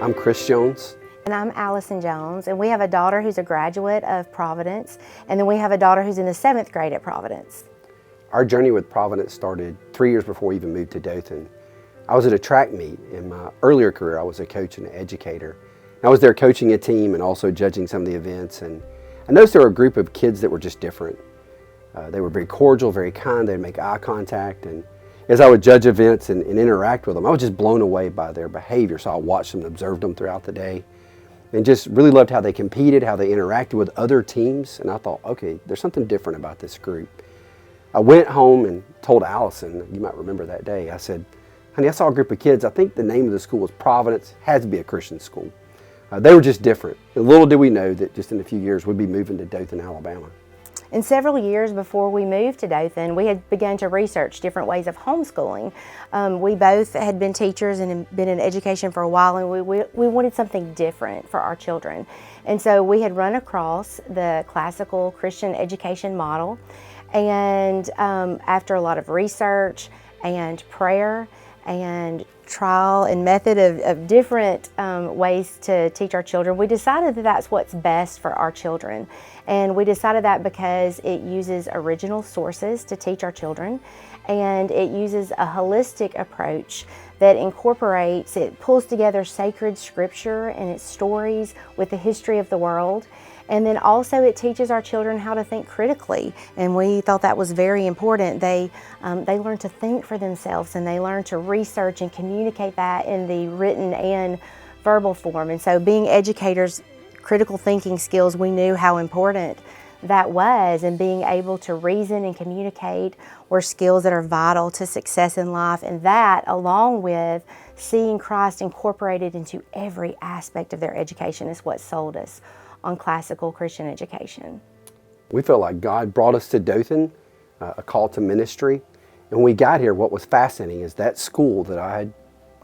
I'm Chris Jones. And I'm Allison Jones, and we have a daughter who's a graduate of Providence, and then we have a daughter who's in the 7th grade at Providence. Our journey with Providence started 3 years before we even moved to Dothan. I was at a track meet. In my earlier career, I was a coach and an educator. I was there coaching a team and also judging some of the events, and I noticed there were a group of kids that were just different. They were very cordial, very kind. They'd make eye contact, and as I would judge events and interact with them, I was just blown away by their behavior. So I watched them and observed them throughout the day and just really loved how they competed, how they interacted with other teams. And I thought, okay, there's something different about this group. I went home and told Allison, you might remember that day, I said, honey, I saw a group of kids. I think the name of the school was Providence. Has to be a Christian school. They were just different. And little did we know that just in a few years we'd be moving to Dothan, Alabama. And several years before we moved to Dothan, we had begun to research different ways of homeschooling. We both had been teachers and been in education for a while, and we wanted something different for our children. And so we had run across the classical Christian education model, and after a lot of research and prayer and trial and method of different ways to teach our children, we decided that that's what's best for our children. And we decided that because it uses original sources to teach our children, and it uses a holistic approach that incorporates, it pulls together sacred scripture and its stories with the history of the world. And then also it teaches our children how to think critically, and we thought that was very important. They learn to think for themselves, and they learn to research and communicate that in the written and verbal form. And so being educators, critical thinking skills, we knew how important that was, and being able to reason and communicate were skills that are vital to success in life. And that, along with seeing Christ incorporated into every aspect of their education, is what sold us on classical Christian education. We felt like God brought us to Dothan, a call to ministry. And when we got here, what was fascinating is that school that I had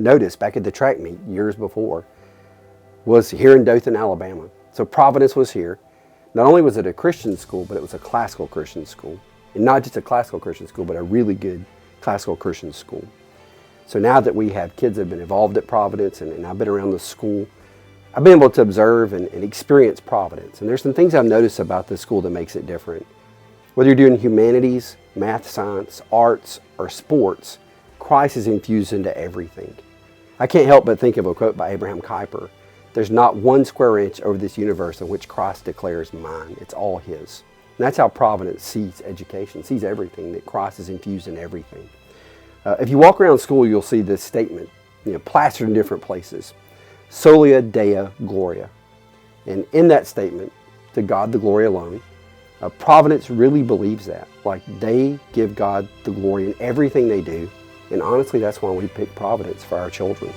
noticed back at the track meet years before was here in Dothan, Alabama. So Providence was here. Not only was it a Christian school, but it was a classical Christian school. And not just a classical Christian school, but a really good classical Christian school. So now that we have kids that have been involved at Providence, and I've been around the school, I've been able to observe and experience Providence. And there's some things I've noticed about this school that makes it different. Whether you're doing humanities, math, science, arts, or sports, Christ is infused into everything. I can't help but think of a quote by Abraham Kuyper. There's not one square inch over this universe in which Christ declares mine. It's all His. And that's how Providence sees education, sees everything, that Christ is infused in everything. If you walk around school, you'll see this statement, plastered in different places. Solia Dea Gloria. And in that statement, to God the glory alone, Providence really believes that. Like, they give God the glory in everything they do. And honestly, that's why we pick Providence for our children.